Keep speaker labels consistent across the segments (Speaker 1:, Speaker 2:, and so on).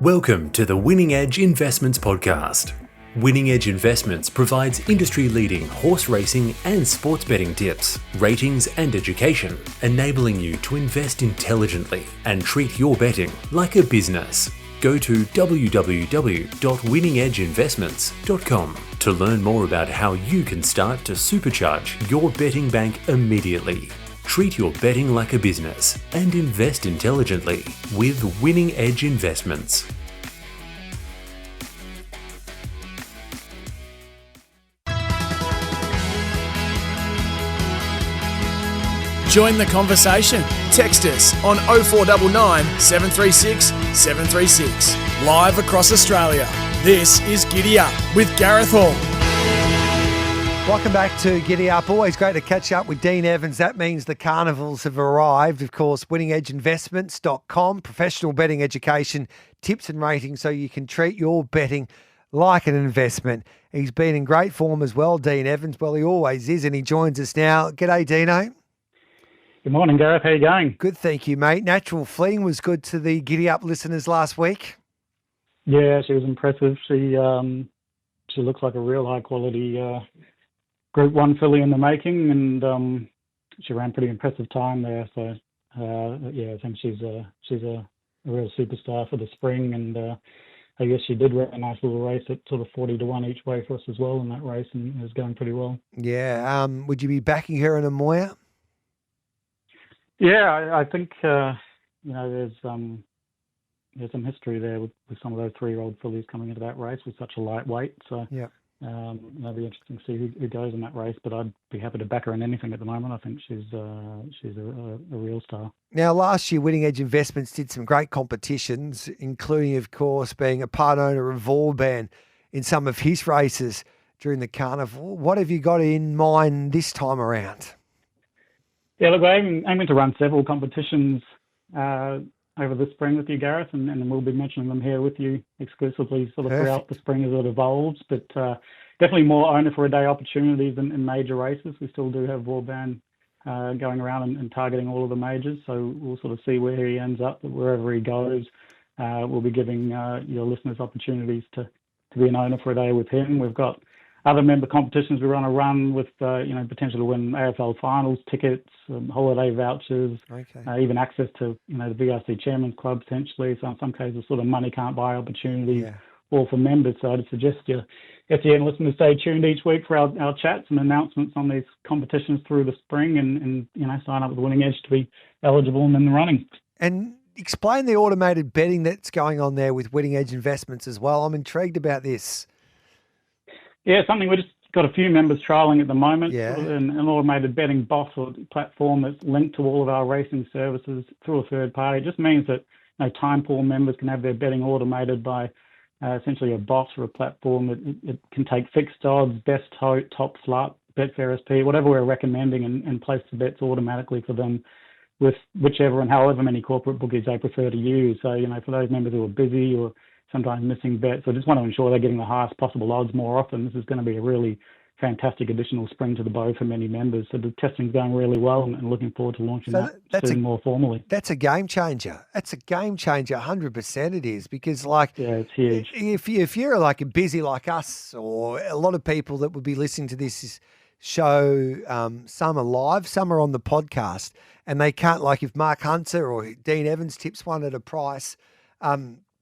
Speaker 1: Welcome to the Winning Edge Investments Podcast. Winning Edge Investments provides industry-leading horse racing and sports betting tips, ratings and education, enabling you to invest intelligently and treat your betting like a business. Go to www.winningedgeinvestments.com to learn more about how you can start to supercharge your betting bank immediately. Treat your betting like a business and invest intelligently with Winning Edge Investments.
Speaker 2: Join the conversation. Text us on 0499 736 736. Live across Australia. This is Giddy Up with Gareth Hall.
Speaker 3: Welcome back to Giddy Up. Always great to catch up with Dean Evans. That means the carnivals have arrived. Of course, winningedgeinvestments.com, professional betting education, tips and ratings so you can treat your betting like an investment. He's been in great form as well, Dean Evans. Well, he always is, and he joins us now. G'day, Dino.
Speaker 4: Good morning, Gareth. How you going?
Speaker 3: Good, thank you, mate. Natural Fling was good to the Giddy Up listeners last week.
Speaker 4: Yeah, she was impressive. She looks like a real high-quality Group 1 filly in the making, and she ran pretty impressive time there. So, I think she's a real superstar for the spring, and I guess she did run a nice little race at sort of 40-1 each way for us as well in that race, and it was going pretty well.
Speaker 3: Yeah. Would you be backing her in a Moya?
Speaker 4: Yeah, I think there's some history there with some of those 3-year-old fillies coming into that race with such a lightweight. So
Speaker 3: yeah.
Speaker 4: It'll be interesting to see who goes in that race, but I'd be happy to back her in anything at the moment. I think she's a real star.
Speaker 3: Now, last year, Winning Edge Investments did some great competitions, including, of course, being a part owner of Vauban in some of his races during the carnival. What have you got in mind this time around?
Speaker 4: Yeah, look, I'm aiming to run several competitions over the spring with you, Gareth, and we'll be mentioning them here with you exclusively sort of throughout the spring as it evolves, but definitely more owner for a day opportunities in major races. We still do have Vauban going around and targeting all of the majors, so we'll sort of see where he ends up, but wherever he goes, we'll be giving your listeners opportunities to be an owner for a day with him. We've got other member competitions we want to run with, potential to win AFL finals tickets, holiday vouchers, even access to, the VRC Chairman's Club potentially. So in some cases, sort of money can't buy opportunities, all for members. So I'd suggest your SEN listeners stay tuned each week for our chats and announcements on these competitions through the spring and sign up with Winning Edge to be eligible and in the running. And
Speaker 3: explain the automated betting that's going on there with Winning Edge Investments as well. I'm intrigued about this.
Speaker 4: Yeah, something we just got a few members trialling at the moment.
Speaker 3: Yeah.
Speaker 4: Sort of an automated betting bot or platform that's linked to all of our racing services through a third party. It just means that time pool members can have their betting automated by essentially a bot or a platform that it can take fixed odds, best tote, top slut, Betfair SP, whatever we're recommending, and place the bets automatically for them with whichever and however many corporate bookies they prefer to use. So, for those members who are busy or sometimes missing bets, I just want to ensure they're getting the highest possible odds more often. This is going to be a really fantastic additional spring to the bow for many members. So the testing's going really well and looking forward to launching that soon more formally.
Speaker 3: That's a game changer. That's a game changer, 100% it is, because
Speaker 4: it's huge.
Speaker 3: If you're busy like us or a lot of people that would be listening to this show, some are live, some are on the podcast, and they can't, if Mark Hunter or Dean Evans tips one at a price,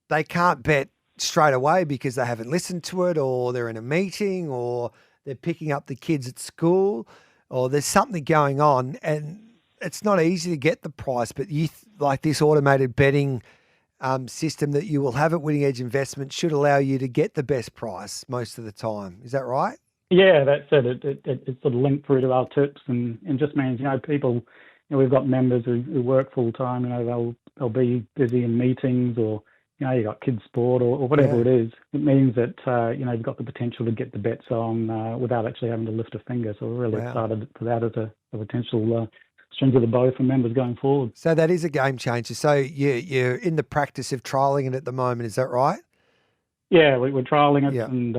Speaker 3: they can't bet straight away because they haven't listened to it, or they're in a meeting, or they're picking up the kids at school, or there's something going on, and it's not easy to get the price. But this automated betting system that you will have at Winning Edge Investment should allow you to get the best price most of the time. Is that right?
Speaker 4: Yeah, that's it. It's sort of linked through to our tips, and just means people. We've got members who work full time. They'll be busy in meetings or. You got kids sport or whatever it is. It means that, you've got the potential to get the bets on without actually having to lift a finger. So we're really excited for that as a potential string to the bow for members going forward.
Speaker 3: So that is a game changer. So you're in the practice of trialling it at the moment. Is that right?
Speaker 4: Yeah, we're trialling it and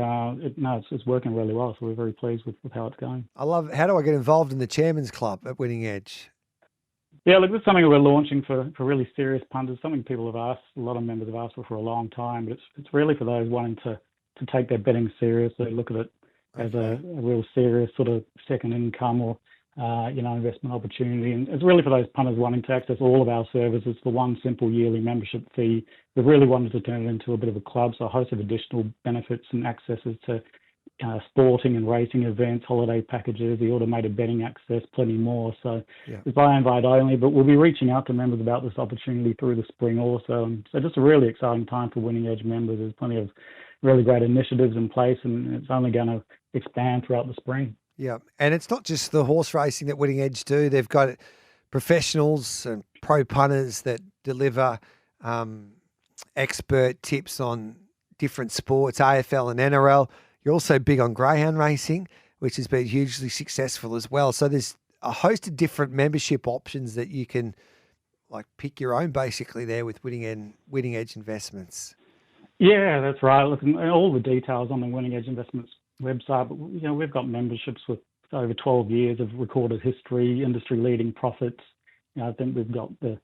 Speaker 4: it's working really well. So we're very pleased with how it's going.
Speaker 3: I love it. How do I get involved in the Chairman's Club at Winning Edge?
Speaker 4: Yeah, look, this is something we're launching for really serious punters, something people have asked, a lot of members have asked for a long time, but it's really for those wanting to take their betting seriously, look at it as a real serious sort of second income or, investment opportunity. And it's really for those punters wanting to access all of our services for one simple yearly membership fee. We've really wanted to turn it into a bit of a club, so a host of additional benefits and accesses to sporting and racing events, holiday packages, the automated betting access, plenty more. So it's by invite only, but we'll be reaching out to members about this opportunity through the spring also. And so just a really exciting time for Winning Edge members. There's plenty of really great initiatives in place, and it's only going to expand throughout the spring.
Speaker 3: Yeah, and it's not just the horse racing that Winning Edge do. They've got professionals and pro punters that deliver expert tips on different sports, AFL and NRL. You're also big on greyhound racing, which has been hugely successful as well. So there's a host of different membership options that you can pick your own basically there with Winning Edge Investments.
Speaker 4: Yeah, that's right. Look, all the details on the Winning Edge Investments website, but we've got memberships with over 12 years of recorded history, industry-leading profits. I think we've got the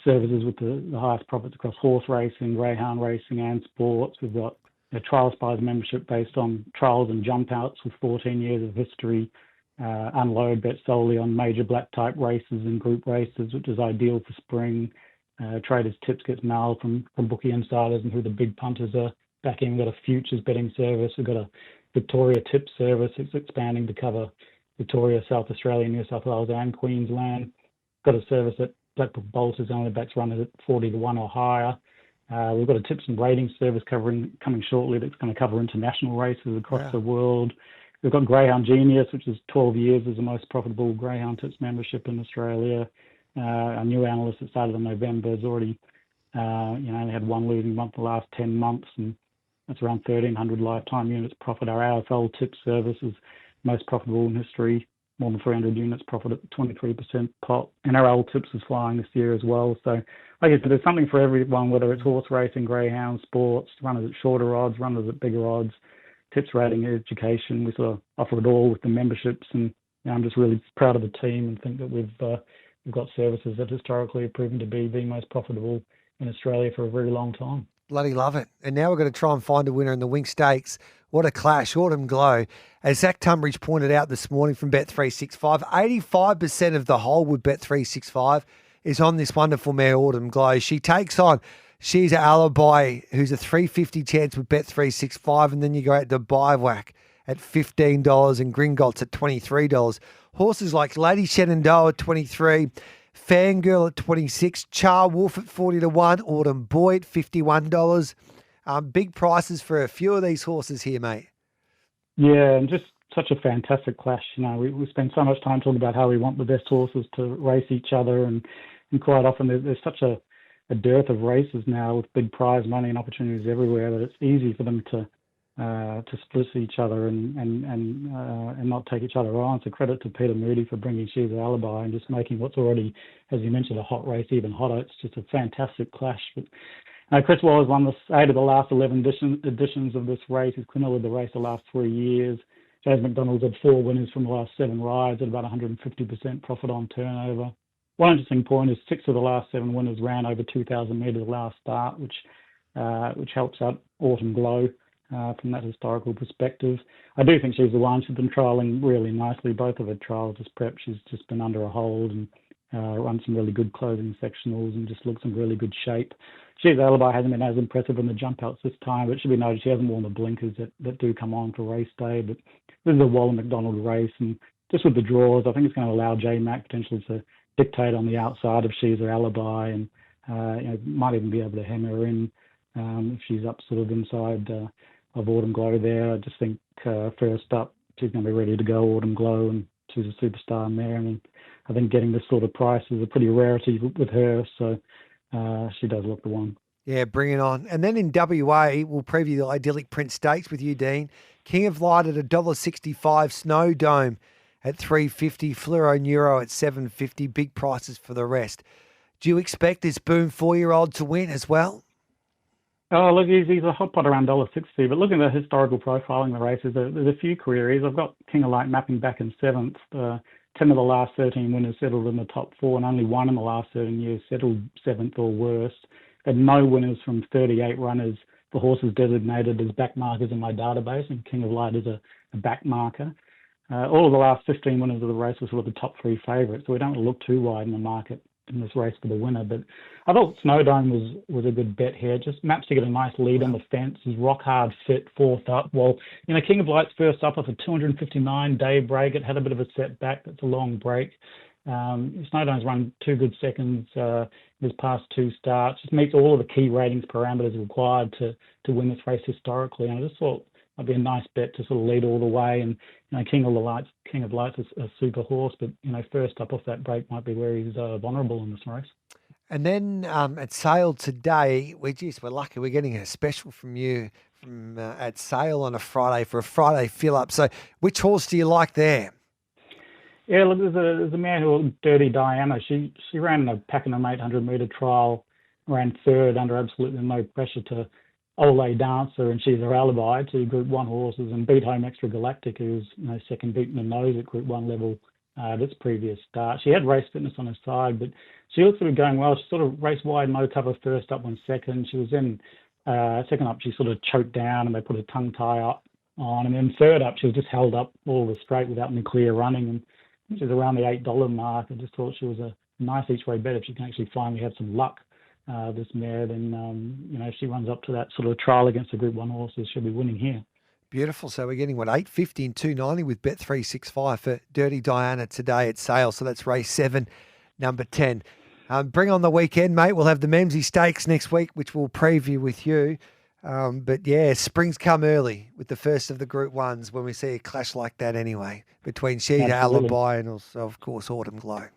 Speaker 4: services with the highest profits across horse racing, greyhound racing, and sports. We've got a Trial Spies membership based on trials and jump outs with 14 years of history. Unload bet solely on major black type races and group races, which is ideal for spring. Traders Tips gets mailed from bookie insiders and who the big punters are backing. We've got a futures betting service. We've got a Victoria Tips service. It's expanding to cover Victoria, South Australia, New South Wales and Queensland. Got a service at Blackpool Bolters only backs runners at 40 to 1 or higher. We've got a tips and ratings service coming shortly that's going to cover international races across the world. We've got Greyhound Genius, which is 12 years as the most profitable Greyhound Tips membership in Australia. Our new analyst that started in November has already, only had one losing month the last 10 months, and that's around 1,300 lifetime units profit. Our AFL Tips service is most profitable in history, more than 300 units profit at 23% pop. NRL Tips is flying this year as well. So like I said, there's something for everyone, whether it's horse racing, greyhound, sports, runners at shorter odds, runners at bigger odds, tips rating, education. We sort of offer it all with the memberships, and I'm just really proud of the team and think that we've got services that historically have proven to be the most profitable in Australia for a very long time.
Speaker 3: Bloody love it. And now we're going to try and find a winner in the Winx Stakes. What a clash. Autumn Glow. As Zach Tunbridge pointed out this morning from Bet365, 85% of the hold with Bet365 is on this wonderful mare, Autumn Glow. She takes on She's an Alibi, who's a $3.50 chance with Bet365, and then you go out to Bivouac at $15 and Gringotts at $23. Horses like Lady Shenandoah at $23, Fangirl at $26, Char Wolf at 40 to 1, Autumn Boy at $51. Big prices for a few of these horses here, mate.
Speaker 4: Yeah, and just such a fantastic clash. We spend so much time talking about how we want the best horses to race each other, and quite often there's such a dearth of races now with big prize money and opportunities everywhere that it's easy for them to split each other and not take each other on. So credit to Peter Moody for bringing She's an Alibi and just making what's already, as you mentioned, a hot race even hotter. It's just a fantastic clash. But Chris Waller's won 8 of the last 11 editions of this race. He's quinilled the race the last 3 years. James McDonald's had 4 winners from the last 7 rides at about 150% profit on turnover. One interesting point is 6 of the last 7 winners ran over 2,000 metres last start, which helps out Autumn Glow from that historical perspective. I do think she's the one. She's been trialling really nicely. Both of her trials as prep, she's just been under a hold and run some really good closing sectionals and just looks in really good shape. She's Alibi hasn't been as impressive in the jump outs this time, but it should be noted she hasn't worn the blinkers that do come on for race day. But this is a Waller McDonald race, and just with the draws, I think it's going to allow J Mac potentially to dictate on the outside of She's an Alibi, and might even be able to hem her in if she's up sort of inside of Autumn Glow there. I just think first up, she's going to be ready to go, Autumn Glow, and she's a superstar mare. And I think getting this sort of price is a pretty rarity with her, so she does look the one.
Speaker 3: Yeah, bring it on. And then in WA, we'll preview the Idyllic Prince Stakes with you, Dean. King of Light at $1.65, Snow Dome at $3.50, Fluoro Neuro at $7.50, big prices for the rest. Do you expect this Boom 4-year-old to win as well?
Speaker 4: Oh, look, he's a hot pot around $1.60, but looking at the historical profiling of the races, there's a few queries. I've got King of Light mapping back in 7th. 10 of the last 13 winners settled in the top 4, and only one in the last 13 years settled 7th or worse. Had no winners from 38 runners for horses designated as back markers in my database, and King of Light is a back marker. All of the last 15 winners of the race were sort of the top 3 favourites, so we don't look too wide in the market in this race for the winner. But I thought Snowdome was a good bet here. Just maps to get a nice lead on the fence. He's rock hard fit, 4th up. Well, King of Light's first up off a 259-day break. It had a bit of a setback. That's a long break. Snowdome's run 2 good seconds his past 2 starts. Just meets all of the key ratings parameters required to win this race historically. And I just thought it'd be a nice bet to sort of lead all the way. And King of Lights is a super horse, but first up off that break might be where he's vulnerable in this race.
Speaker 3: And then at Sale today, we're lucky. We're getting a special from you at Sale on a Friday for a Friday fill up. So which horse do you like there?
Speaker 4: Yeah, look, there's a mare called Dirty Diana. She ran in a Pakenham 800-metre trial, ran 3rd under absolutely no pressure to Ole Dancer, and she's her alibi to Group 1 horses, and beat home Extra Galactic, who was second beaten the nose at Group 1 level at its previous start. She had race fitness on her side, but she looks to be going well. She sort of raced wide, no cover first up, 1 second. She was in second up, she sort of choked down and they put a tongue tie up on, and then 3rd up, she was just held up all the straight without any clear running, and she was around the $8 mark. I just thought she was a nice each way bet. If she can actually finally have some luck, this mare, then if she runs up to that sort of trial against the Group 1 horses, she'll be winning here.
Speaker 3: Beautiful. So we're getting $8.50 and $2.90 with Bet365 for Dirty Diana today at Sale. So that's race 7, number 10. Bring on the weekend, mate. We'll have the Memsey Stakes next week, which we'll preview with you. But yeah, springs come early with the first of the Group 1s when we see a clash like that anyway, between Sheeta, Alibi and also, of course, Autumn Glow.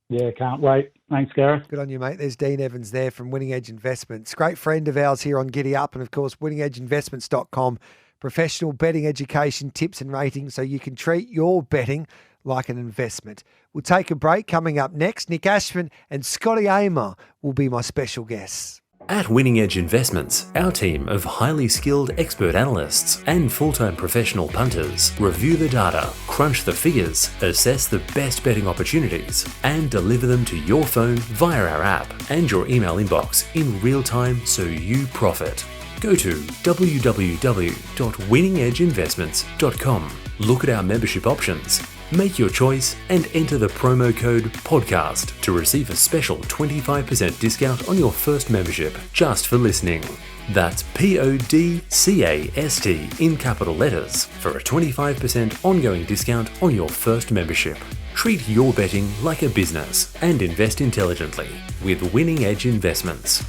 Speaker 4: Yeah, can't wait. Thanks, Gareth.
Speaker 3: Good on you, mate. There's Dean Evans there from Winning Edge Investments. Great friend of ours here on Giddy Up, and of course, winningedgeinvestments.com. Professional betting education, tips and ratings so you can treat your betting like an investment. We'll take a break. Coming up next, Nick Ashford and Scotty Amer will be my special guests.
Speaker 1: At Winning Edge Investments, our team of highly skilled expert analysts and full-time professional punters review the data, crunch the figures, assess the best betting opportunities, and deliver them to your phone via our app and your email inbox in real time so you profit. Go to www.winningedgeinvestments.com. Look at our membership options, make your choice, and enter the promo code PODCAST to receive a special 25% discount on your first membership just for listening. That's PODCAST in capital letters for a 25% ongoing discount on your first membership. Treat your betting like a business and invest intelligently with Winning Edge Investments.